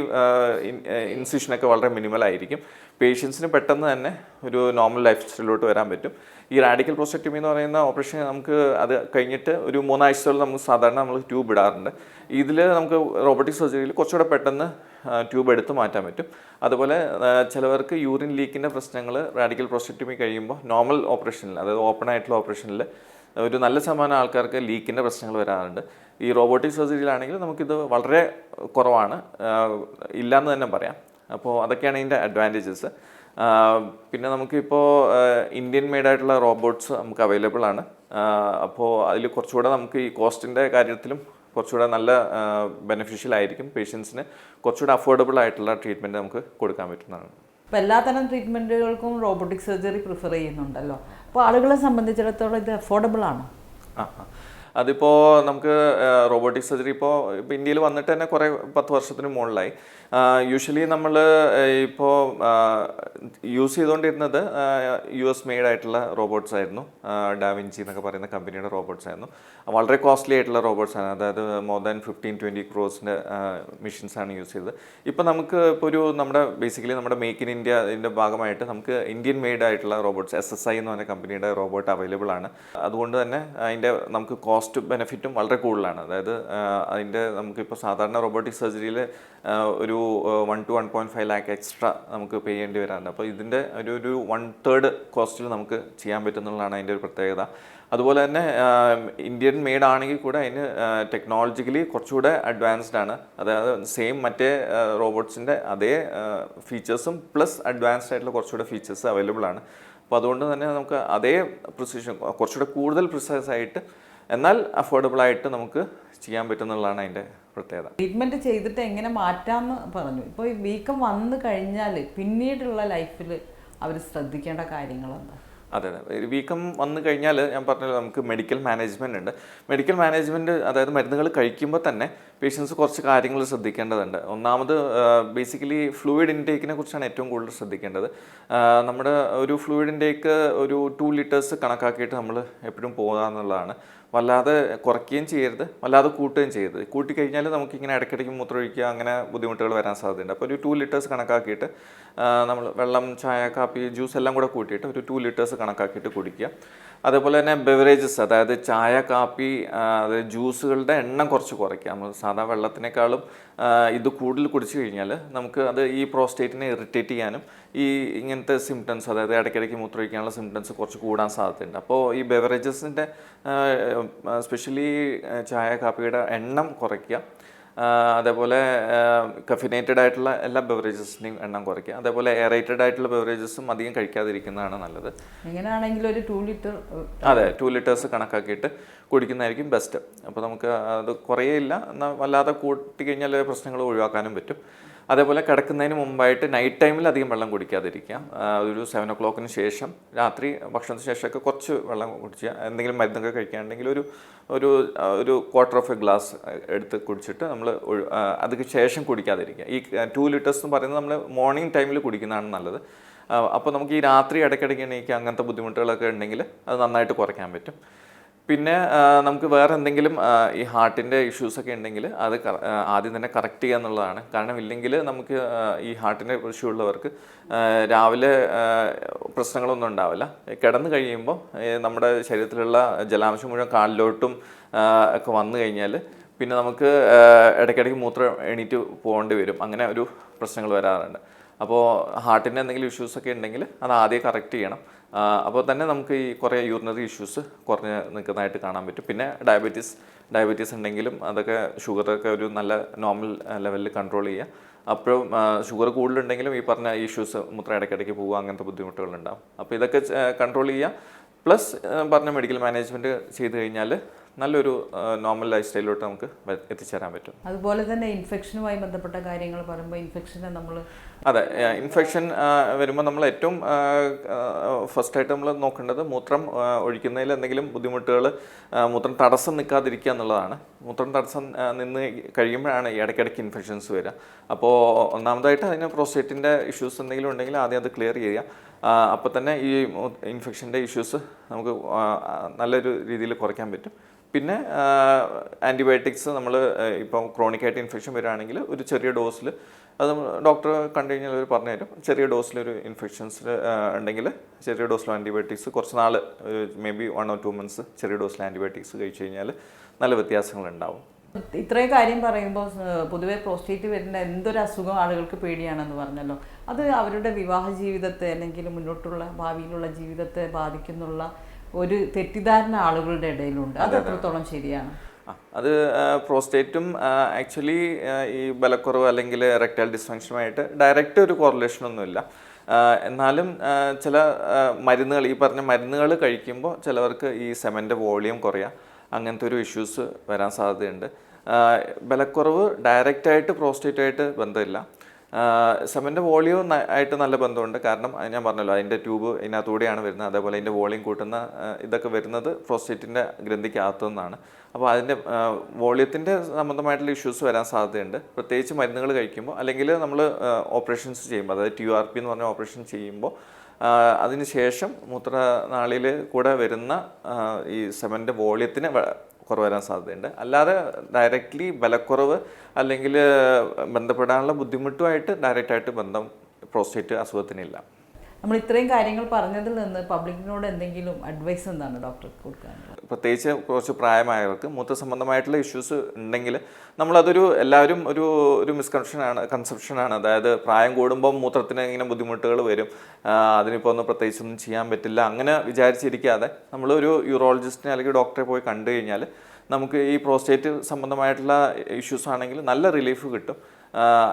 [SPEAKER 2] ഇൻസിഷനൊക്കെ വളരെ മിനിമലായിരിക്കും. പേഷ്യൻസിന് പെട്ടെന്ന് തന്നെ ഒരു നോർമൽ ലൈഫ് സ്റ്റൈലിലോട്ട് വരാൻ പറ്റും. ഈ റാഡിക്കൽ പ്രോസ്റ്റക്ടമി എന്ന് പറയുന്ന ഓപ്പറേഷൻ നമുക്ക് അത് കഴിഞ്ഞിട്ട് ഒരു 3 ആഴ്ചയോളം നമുക്ക് സാധാരണ നമ്മൾ ട്യൂബ് ഇടാറുണ്ട്. ഇതിൽ നമുക്ക് റോബോട്ടിക് സർജറിയിൽ കുറച്ചുകൂടെ പെട്ടെന്ന് ട്യൂബ് എടുത്ത് മാറ്റാൻ പറ്റും. അതുപോലെ ചിലവർക്ക് യൂറിൻ ലീക്കിൻ്റെ പ്രശ്നങ്ങൾ റാഡിക്കൽ പ്രോസ്റ്റക്ടമി കഴിയുമ്പോൾ നോർമൽ ഓപ്പറേഷനിൽ, അതായത് ഓപ്പൺ ആയിട്ടുള്ള ഓപ്പറേഷനിൽ ഒരു നല്ല ശതമാനം ആൾക്കാർക്ക് ലീക്കിൻ്റെ പ്രശ്നങ്ങൾ വരാറുണ്ട്. ഈ റോബോട്ടിക് സർജറിയിലാണെങ്കിൽ നമുക്കിത് വളരെ കുറവാണ്, ഇല്ലയെന്ന് തന്നെ പറയാം. അപ്പോൾ അതൊക്കെയാണ് ഇതിൻ്റെ അഡ്വാൻറ്റേജസ്. പിന്നെ നമുക്കിപ്പോൾ ഇന്ത്യൻ മെയ്ഡായിട്ടുള്ള റോബോട്ട്സ് നമുക്ക് അവൈലബിൾ ആണ്. അപ്പോൾ അതിൽ കുറച്ചുകൂടെ നമുക്ക് ഈ കോസ്റ്റിൻ്റെ കാര്യത്തിലും കുറച്ചുകൂടെ നല്ല ബെനിഫിഷ്യൽ ആയിരിക്കും. പേഷ്യൻസിന് കുറച്ചുകൂടെ അഫോർഡബിൾ ആയിട്ടുള്ള ട്രീറ്റ്മെൻറ്റ് നമുക്ക് കൊടുക്കാൻ പറ്റുന്നതാണ്.
[SPEAKER 1] ഇപ്പോൾ എല്ലാത്തരം ട്രീറ്റ്മെൻറ്റുകൾക്കും റോബോട്ടിക് സർജറി പ്രിഫർ ചെയ്യുന്നുണ്ടല്ലോ. അപ്പോൾ ആളുകളെ സംബന്ധിച്ചിടത്തോളം ഇത് അഫോർഡബിൾ ആണോ?
[SPEAKER 2] അതിപ്പോൾ നമുക്ക് റോബോട്ടിക് സർജറി ഇപ്പോൾ ഇന്ത്യയിൽ വന്നിട്ട് തന്നെ കുറേ 10 വർഷത്തിന് മുകളിലായി. യൂഷ്വലി നമ്മൾ ഇപ്പോൾ യൂസ് ചെയ്തുകൊണ്ടിരുന്നത് US മെയ്ഡ് ആയിട്ടുള്ള റോബോട്ട്സ് ആയിരുന്നു. ഡാവിഞ്ചി എന്നൊക്കെ പറയുന്ന കമ്പനിയുടെ റോബോട്ട്സ് ആയിരുന്നു. വളരെ കോസ്റ്റ്ലി ആയിട്ടുള്ള റോബോട്ട്സ് ആണ്. അതായത് മോർ ദാൻ 15-20 crores മെഷീൻസാണ് യൂസ് ചെയ്തത്. ഇപ്പോൾ നമുക്ക് ഇപ്പോൾ ബേസിക്കലി നമ്മുടെ മേക്ക് ഇൻ ഇന്ത്യ ഇതിൻ്റെ ഭാഗമായിട്ട് നമുക്ക് ഇന്ത്യൻ മെയ്ഡ് ആയിട്ടുള്ള റോബോട്ട്സ് SSI എന്ന് പറഞ്ഞ കമ്പനിയുടെ റോബോട്ട് അവൈലബിൾ ആണ്. അതുകൊണ്ട് തന്നെ അതിൻ്റെ നമുക്ക് കോസ്റ്റ് ബെനിഫിറ്റും വളരെ കൂടുതലാണ്. അതായത് അതിൻ്റെ നമുക്കിപ്പോൾ സാധാരണ റോബോട്ടിക് സർജറിയിൽ ഒരു 1 to 1.5 lakh എക്സ്ട്രാ നമുക്ക് പേ ചെയ്യേണ്ടി വരാറുണ്ട്. അപ്പോൾ ഇതിൻ്റെ ഒരു 1/3 കോസ്റ്റിൽ നമുക്ക് ചെയ്യാൻ പറ്റുന്നതാണ് അതിൻ്റെ ഒരു പ്രത്യേകത. അതുപോലെ തന്നെ ഇന്ത്യൻ മെയ്ഡ് ആണെങ്കിൽ കൂടെ അതിന് ടെക്നോളജിക്കലി കുറച്ചുകൂടെ അഡ്വാൻസ്ഡ് ആണ്. അതായത് സെയിം മറ്റേ റോബോട്ട്സിൻ്റെ അതേ ഫീച്ചേഴ്സും പ്ലസ് അഡ്വാൻസ്ഡ് ആയിട്ടുള്ള കുറച്ചുകൂടെ ഫീച്ചേഴ്സ് അവൈലബിൾ ആണ്. അപ്പോൾ അതുകൊണ്ട് തന്നെ നമുക്ക് അതേ പ്രിസിഷൻ കുറച്ചുകൂടെ കൂടുതൽ പ്രിസൈസ് ആയിട്ട് എന്നാൽ അഫോർഡബിളായിട്ട് നമുക്ക് ചെയ്യാൻ പറ്റുന്നുള്ളതാണ് അതിൻ്റെ പ്രത്യേകത.
[SPEAKER 1] ട്രീറ്റ്മെൻറ്റ് ചെയ്തിട്ട് എങ്ങനെ മാറ്റാമെന്ന് പറഞ്ഞു. ഇപ്പോൾ ഈ വീക്കം വന്നു കഴിഞ്ഞാൽ പിന്നീടുള്ള ലൈഫിൽ അവർ ശ്രദ്ധിക്കേണ്ട കാര്യങ്ങളെന്താ?
[SPEAKER 2] അതെ വീക്കം വന്നു കഴിഞ്ഞാൽ ഞാൻ പറഞ്ഞല്ലോ നമുക്ക് മെഡിക്കൽ മാനേജ്മെൻറ്റ് ഉണ്ട്. മെഡിക്കൽ മാനേജ്മെൻറ്റ് അതായത് മരുന്നുകൾ കഴിക്കുമ്പോൾ തന്നെ പേഷ്യൻസ് കുറച്ച് കാര്യങ്ങൾ ശ്രദ്ധിക്കേണ്ടതുണ്ട്. ഒന്നാമത് ബേസിക്കലി ഫ്ലൂയിഡ് ഇൻടേക്കിനെ കുറിച്ചാണ് ഏറ്റവും കൂടുതൽ ശ്രദ്ധിക്കേണ്ടത്. നമ്മുടെ ഒരു ഫ്ലൂയിഡ് ഇൻടേക്ക് ഒരു 2 ലിറ്റേഴ്സ് കണക്കാക്കിയിട്ട് നമ്മൾ എപ്പോഴും പോകുക എന്നുള്ളതാണ്. വല്ലാതെ കുറയ്ക്കുകയും ചെയ്യരുത്, വല്ലാതെ കൂട്ടുകയും ചെയ്യരുത്. കൂട്ടിക്കഴിഞ്ഞാൽ നമുക്കിങ്ങനെ ഇടയ്ക്കിടയ്ക്ക് മൂത്രമൊഴിക്കുക അങ്ങനെ ബുദ്ധിമുട്ടുകൾ വരാൻ സാധ്യതയുണ്ട്. അപ്പോൾ ഒരു 2 ലിറ്റേഴ്സ് കണക്കാക്കിയിട്ട് നമ്മൾ വെള്ളം, ചായ, കാപ്പി, ജ്യൂസ് എല്ലാം കൂടെ കൂട്ടിയിട്ട് ഒരു 2 ലിറ്റേഴ്സ് കണക്കാക്കിയിട്ട് കുടിക്കുക. അതേപോലെ തന്നെ ബെവറേജസ് അതായത് ചായ, കാപ്പി, അതായത് ജ്യൂസുകളുടെ എണ്ണം കുറച്ച് കുറയ്ക്കുക. നമ്മൾ സാധാ വെള്ളത്തിനേക്കാളും ഇത് കൂടുതൽ കുടിച്ചു കഴിഞ്ഞാൽ നമുക്ക് അത് ഈ പ്രോസ്റ്റേറ്റിനെ ഇറിറ്റേറ്റ് ചെയ്യാനും ഈ ഇങ്ങനത്തെ സിംറ്റംസ് അതായത് ഇടയ്ക്കിടയ്ക്ക് മൂത്രമൊഴിക്കാനുള്ള സിംറ്റംസ് കുറച്ച് കൂടാൻ സാധ്യതയുണ്ട്. അപ്പോൾ ഈ ബെവറേജസിൻ്റെ സ്പെഷ്യലി ചായ, കാപ്പിയുടെ എണ്ണം കുറയ്ക്കുക. അതേപോലെ കഫിനേറ്റഡ് ആയിട്ടുള്ള എല്ലാ ബെവറേജസിൻ്റെയും എണ്ണം കുറയ്ക്കുക. അതേപോലെ എയറേറ്റഡ് ആയിട്ടുള്ള ബെവറേജസും അധികം കഴിക്കാതിരിക്കുന്നതാണ് നല്ലത്.
[SPEAKER 1] എങ്ങനെയാണെങ്കിലും ഒരു 2 ലിറ്റർ
[SPEAKER 2] അതെ 2 ലിറ്റേഴ്സ് കണക്കാക്കിയിട്ട് കുടിക്കുന്നതായിരിക്കും ബെസ്റ്റ്. അപ്പോൾ നമുക്ക് അത് കുറേയില്ല, എന്നാൽ വല്ലാതെ കൂട്ടി കഴിഞ്ഞാൽ പ്രശ്നങ്ങൾ ഒഴിവാക്കാനും പറ്റും. അതേപോലെ കിടക്കുന്നതിന് മുമ്പായിട്ട് നൈറ്റ് ടൈമിൽ അധികം വെള്ളം കുടിക്കാതിരിക്കുക. ഒരു 7 o'clock ശേഷം രാത്രി ഭക്ഷണത്തിന് ശേഷമൊക്കെ കുറച്ച് വെള്ളം കുടിക്കുക. എന്തെങ്കിലും മരുന്നൊക്കെ കഴിക്കുകയാണെങ്കിൽ ഒരു 1/4 of a ഗ്ലാസ് എടുത്ത് കുടിച്ചിട്ട് നമ്മൾ അതിന് ശേഷം കുടിക്കാതിരിക്കുക. ഈ 2 ലിറ്റേഴ്സ് എന്ന് പറയുന്നത് നമ്മൾ മോർണിംഗ് ടൈമിൽ കുടിക്കുന്നതാണ് നല്ലത്. അപ്പോൾ നമുക്ക് ഈ രാത്രി ഇടയ്ക്കിടയ്ക്ക് എണീക്കുക അങ്ങനത്തെ ബുദ്ധിമുട്ടുകളൊക്കെ ഉണ്ടെങ്കിൽ അത് നന്നായിട്ട് കുറയ്ക്കാൻ പറ്റും. പിന്നെ നമുക്ക് വേറെ എന്തെങ്കിലും ഈ ഹാർട്ടിൻ്റെ ഇഷ്യൂസൊക്കെ ഉണ്ടെങ്കിൽ അത് ആദ്യം തന്നെ കറക്റ്റ് ചെയ്യുക എന്നുള്ളതാണ്. കാരണം ഇല്ലെങ്കിൽ നമുക്ക് ഈ ഹാർട്ടിൻ്റെ ഇഷ്യൂ ഉള്ളവർക്ക് രാവിലെ പ്രശ്നങ്ങളൊന്നും ഉണ്ടാവില്ല. കിടന്നു കഴിയുമ്പോൾ നമ്മുടെ ശരീരത്തിലുള്ള ജലാംശം മുഴുവൻ കാലിലോട്ടും ഒക്കെ വന്നു കഴിഞ്ഞാൽ പിന്നെ നമുക്ക് ഇടയ്ക്കിടയ്ക്ക് മൂത്രം എണീറ്റ് പോകേണ്ടി വരും. അങ്ങനെ ഒരു പ്രശ്നങ്ങൾ വരാറുണ്ട്. അപ്പോൾ ഹാർട്ടിൻ്റെ എന്തെങ്കിലും ഇഷ്യൂസൊക്കെ ഉണ്ടെങ്കിൽ അത് ആദ്യം കറക്റ്റ് ചെയ്യണം. അപ്പോൾ തന്നെ നമുക്ക് ഈ കുറേ യൂറിനറി ഇഷ്യൂസ് കുറഞ്ഞ് നിൽക്കുന്നതായിട്ട് കാണാൻ പറ്റും. പിന്നെ ഡയബറ്റീസ് ഉണ്ടെങ്കിലും അതൊക്കെ ഷുഗറൊക്കെ ഒരു നല്ല നോർമൽ ലെവലിൽ കൺട്രോൾ ചെയ്യുക. അപ്പോഴും ഷുഗർ കൂടുതലുണ്ടെങ്കിലും ഈ പറഞ്ഞ ഇഷ്യൂസ് മൂത്രം ഇടയ്ക്കിടയ്ക്ക് പോവുക അങ്ങനത്തെ ബുദ്ധിമുട്ടുകളുണ്ടാകും. അപ്പോൾ ഇതൊക്കെ കൺട്രോൾ ചെയ്യുക. പ്ലസ് പറഞ്ഞ മെഡിക്കൽ മാനേജ്മെൻറ്റ് ചെയ്ത് കഴിഞ്ഞാൽ നല്ലൊരു നോർമൽ ലൈഫ് സ്റ്റൈലിലോട്ട് നമുക്ക് എത്തിച്ചേരാൻ പറ്റും.
[SPEAKER 1] അതുപോലെ തന്നെ ഇൻഫെക്ഷനുമായി ബന്ധപ്പെട്ട കാര്യങ്ങൾ പറയുമ്പോൾ ഇൻഫെക്ഷനെ നമ്മൾ
[SPEAKER 2] അതെ ഇൻഫെക്ഷൻ വരുമ്പോൾ നമ്മൾ ഏറ്റവും ഫസ്റ്റായിട്ട് നമ്മൾ നോക്കേണ്ടത് മൂത്രം ഒഴിക്കുന്നതിൽ എന്തെങ്കിലും ബുദ്ധിമുട്ടുകൾ മൂത്രം തടസ്സം നിൽക്കാതിരിക്കുക എന്നുള്ളതാണ്. മൂത്രം തടസ്സം നിന്ന് കഴിയുമ്പോഴാണ് ഈ ഇടയ്ക്കിടയ്ക്ക് ഇൻഫെക്ഷൻസ് വരിക. അപ്പോൾ ഒന്നാമതായിട്ട് അതിന് പ്രോസ്റ്റേറ്റിൻ്റെ ഇഷ്യൂസ് എന്തെങ്കിലും ഉണ്ടെങ്കിൽ ആദ്യം അത് ക്ലിയർ ചെയ്യുക. അപ്പോൾ തന്നെ ഈ ഇൻഫെക്ഷൻ്റെ ഇഷ്യൂസ് നമുക്ക് നല്ലൊരു രീതിയിൽ കുറയ്ക്കാൻ പറ്റും. പിന്നെ ആൻറ്റിബയോട്ടിക്സ് നമ്മൾ ഇപ്പം ക്രോണിക്കായിട്ട് ഇൻഫെക്ഷൻ വരികയാണെങ്കിൽ ഒരു ചെറിയ ഡോസിൽ അത് ഡോക്ടറെ കണ്ടു കഴിഞ്ഞാൽ അവർ പറഞ്ഞു തരും. ചെറിയ ഡോസിലൊരു ഇൻഫെക്ഷൻസ് ഉണ്ടെങ്കിൽ ചെറിയ ഡോസിൽ ആൻറ്റിബയോട്ടിക്സ് കുറച്ച് നാൾ മേ ബി 1 or 2 months ചെറിയ ഡോസിൽ ആൻറ്റിബയോട്ടിക്സ് കഴിച്ചു കഴിഞ്ഞാൽ നല്ല വ്യത്യാസങ്ങളുണ്ടാവും.
[SPEAKER 1] ഇത്രയും കാര്യം പറയുമ്പോൾ പൊതുവെ പ്രോസ്റ്റേറ്റ് വരുന്ന എന്തൊരു അസുഖം ആളുകൾക്ക് പേടിയാണെന്ന് പറഞ്ഞല്ലോ. അത് അവരുടെ വിവാഹ ജീവിതത്തെ അല്ലെങ്കിൽ മുന്നോട്ടുള്ള ഭാവിയിലുള്ള ജീവിതത്തെ ബാധിക്കുന്നുള്ള ഒരു തെറ്റിദ്ധാരണ ആളുകളുടെ ഇടയിലുണ്ട്. അത് എത്രത്തോളം ശരിയാണ്?
[SPEAKER 2] അത് പ്രോസ്റ്റേറ്റും ആക്ച്വലി ഈ ബലക്കുറവ് അല്ലെങ്കിൽ റെക്ടൽ ഡിസ്ഫങ്ഷനുമായിട്ട് ഡയറക്റ്റ് ഒരു കോറിലേഷനൊന്നുമില്ല. എന്നാലും ചില മരുന്നുകൾ ഈ പറഞ്ഞ മരുന്നുകൾ കഴിക്കുമ്പോൾ ചിലവർക്ക് ഈ സെമൻ്റെ വോളിയം കുറയുക അങ്ങനത്തെ ഒരു ഇഷ്യൂസ് വരാൻ സാധ്യതയുണ്ട്. ബലക്കുറവ് ഡയറക്റ്റായിട്ട് പ്രോസ്റ്റേറ്റായിട്ട് ബന്ധമില്ല. സെമൻ്റെ വോളിയം ആയിട്ട് നല്ല ബന്ധമുണ്ട്. കാരണം ഞാൻ പറഞ്ഞല്ലോ അതിൻ്റെ ട്യൂബ് ഇതിനകത്തൂടെയാണ് വരുന്നത്. അതേപോലെ അതിൻ്റെ വോളിയം കൂട്ടുന്ന ഇതൊക്കെ വരുന്നത് പ്രോസ്റ്റേറ്റിൻ്റെ ഗ്രന്ഥിക്കകത്തു നിന്നാണ്. അപ്പോൾ അതിൻ്റെ വോളിയത്തിൻ്റെ സംബന്ധമായിട്ടുള്ള ഇഷ്യൂസ് വരാൻ സാധ്യതയുണ്ട്. പ്രത്യേകിച്ച് മരുന്നുകൾ കഴിക്കുമ്പോൾ അല്ലെങ്കിൽ നമ്മൾ ഓപ്പറേഷൻസ് ചെയ്യുമ്പോൾ അതായത് TURP എന്ന് പറഞ്ഞ ഓപ്പറേഷൻ ചെയ്യുമ്പോൾ അതിന് ശേഷം മൂത്രനാളിയിൽ കൂടെ വരുന്ന ഈ സെമൻ്റെ വോളിയത്തിന് കുറവ് വരാൻ സാധ്യതയുണ്ട്. അല്ലാതെ ഡയറക്റ്റ്ലി ബലക്കുറവ് അല്ലെങ്കിൽ ബന്ധപ്പെടാനുള്ള ബുദ്ധിമുട്ടുമായിട്ട് ഡയറക്റ്റായിട്ട് ബന്ധം പ്രോസ്റ്റേറ്റ് അസുഖത്തിനില്ല.
[SPEAKER 1] നമ്മൾ ഇത്രയും കാര്യങ്ങൾ പറഞ്ഞതിൽ നിന്ന് പബ്ലിക്കിനോട് എന്തെങ്കിലും അഡ്വൈസ് എന്താണ് ഡോക്ടർക്ക് കൊടുക്കാനുള്ളത്?
[SPEAKER 2] പ്രത്യേകിച്ച് കുറച്ച് പ്രായമായവർക്ക് മൂത്ര സംബന്ധമായിട്ടുള്ള ഇഷ്യൂസ് ഉണ്ടെങ്കിൽ നമ്മളതൊരു എല്ലാവരും ഒരു കൺസെപ്ഷനാണ്. അതായത് പ്രായം കൂടുമ്പോൾ മൂത്രത്തിന് ഇങ്ങനെ ബുദ്ധിമുട്ടുകൾ വരും, അതിനിപ്പോൾ ഒന്നും പ്രത്യേകിച്ചൊന്നും ചെയ്യാൻ പറ്റില്ല അങ്ങനെ വിചാരിച്ചിരിക്കാതെ നമ്മളൊരു യൂറോളജിസ്റ്റിനെ അല്ലെങ്കിൽ ഡോക്ടറെ പോയി കണ്ടു കഴിഞ്ഞാൽ നമുക്ക് ഈ പ്രോസ്റ്റേറ്റ് സംബന്ധമായിട്ടുള്ള ഇഷ്യൂസ് ആണെങ്കിൽ നല്ല റിലീഫ് കിട്ടും.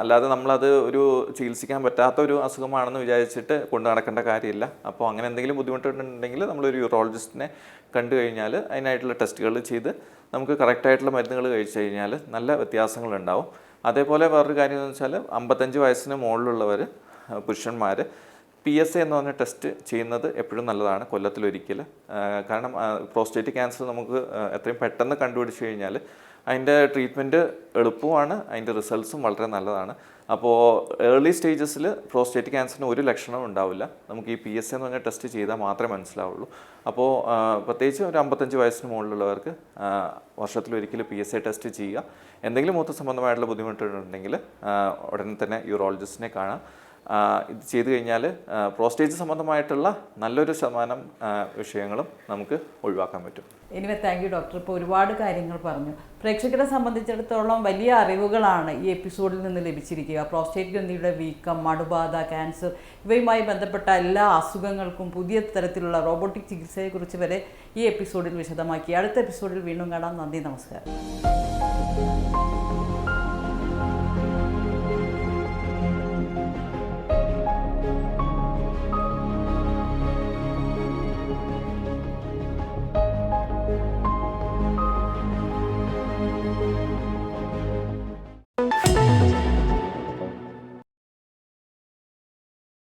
[SPEAKER 2] അല്ലാതെ നമ്മളത് ഒരു ചികിത്സിക്കാൻ പറ്റാത്ത ഒരു അസുഖമാണെന്ന് വിചാരിച്ചിട്ട് കൊണ്ട് നടക്കേണ്ട കാര്യമില്ല. അപ്പോൾ അങ്ങനെ എന്തെങ്കിലും ബുദ്ധിമുട്ടുണ്ടെങ്കിൽ നമ്മളൊരു യൂറോളജിസ്റ്റിനെ കണ്ടു കഴിഞ്ഞാൽ അതിനായിട്ടുള്ള ടെസ്റ്റുകൾ ചെയ്ത് നമുക്ക് കറക്റ്റായിട്ടുള്ള മരുന്നുകൾ കഴിച്ചു കഴിഞ്ഞാൽ നല്ല വ്യത്യാസങ്ങളുണ്ടാവും. അതേപോലെ വേറൊരു കാര്യം എന്ന് വെച്ചാൽ 55 വയസ്സിന് മുകളിലുള്ളവർ പുരുഷന്മാർ PSA എന്ന് പറഞ്ഞ ടെസ്റ്റ് ചെയ്യുന്നത് എപ്പോഴും നല്ലതാണ്, കൊല്ലത്തിലൊരിക്കൽ. കാരണം പ്രോസ്റ്റേറ്റ് ക്യാൻസർ നമുക്ക് എത്രയും പെട്ടെന്ന് കണ്ടുപിടിച്ച് കഴിഞ്ഞാൽ അതിൻ്റെ ട്രീറ്റ്മെൻറ്റ് എളുപ്പമാണ്, അതിൻ്റെ റിസൾട്ട്സും വളരെ നല്ലതാണ്. അപ്പോൾ ഏർലി സ്റ്റേജസിൽ പ്രോസ്റ്റേറ്റ് ക്യാൻസറിന് ഒരു ലക്ഷണവും ഉണ്ടാവില്ല. നമുക്ക് ഈ PSA എന്ന് പറഞ്ഞ ടെസ്റ്റ് ചെയ്താൽ മാത്രമേ മനസ്സിലാവുള്ളൂ. അപ്പോൾ പ്രത്യേകിച്ച് ഒരു 55 വയസ്സിന് മുകളിലുള്ളവർക്ക് വർഷത്തിലൊരിക്കൽ PSA ടെസ്റ്റ് ചെയ്യുക. എന്തെങ്കിലും മൂത്ര സംബന്ധമായിട്ടുള്ള ബുദ്ധിമുട്ടുണ്ടെങ്കിൽ ഉടനെ തന്നെ യൂറോളജിസ്റ്റിനെ കാണാം. ഇത് ചെയ്തു കഴിഞ്ഞാൽ പ്രോസ്റ്റേറ്റ് സംബന്ധമായിട്ടുള്ള നല്ലൊരു ശതമാനം വിഷയങ്ങളും നമുക്ക് ഒഴിവാക്കാൻ പറ്റും.
[SPEAKER 1] Anyway thank you doctor. ഇപ്പോൾ ഒരുപാട് കാര്യങ്ങൾ പറഞ്ഞു. പ്രേക്ഷകരെ സംബന്ധിച്ചിടത്തോളം വലിയ അറിവുകളാണ് ഈ എപ്പിസോഡിൽ നിന്ന് ലഭിച്ചിരിക്കുക. പ്രോസ്റ്റേറ്റ് ഗ്രന്ഥിയുടെ വീക്കം, മടുബാധ, ക്യാൻസർ ഇവയുമായി ബന്ധപ്പെട്ട എല്ലാ അസുഖങ്ങൾക്കും പുതിയ തരത്തിലുള്ള റോബോട്ടിക് ചികിത്സയെക്കുറിച്ച് വരെ ഈ എപ്പിസോഡിൽ വിശദമാക്കി. അടുത്ത എപ്പിസോഡിൽ വീണ്ടും കാണാം. നന്ദി, നമസ്കാരം.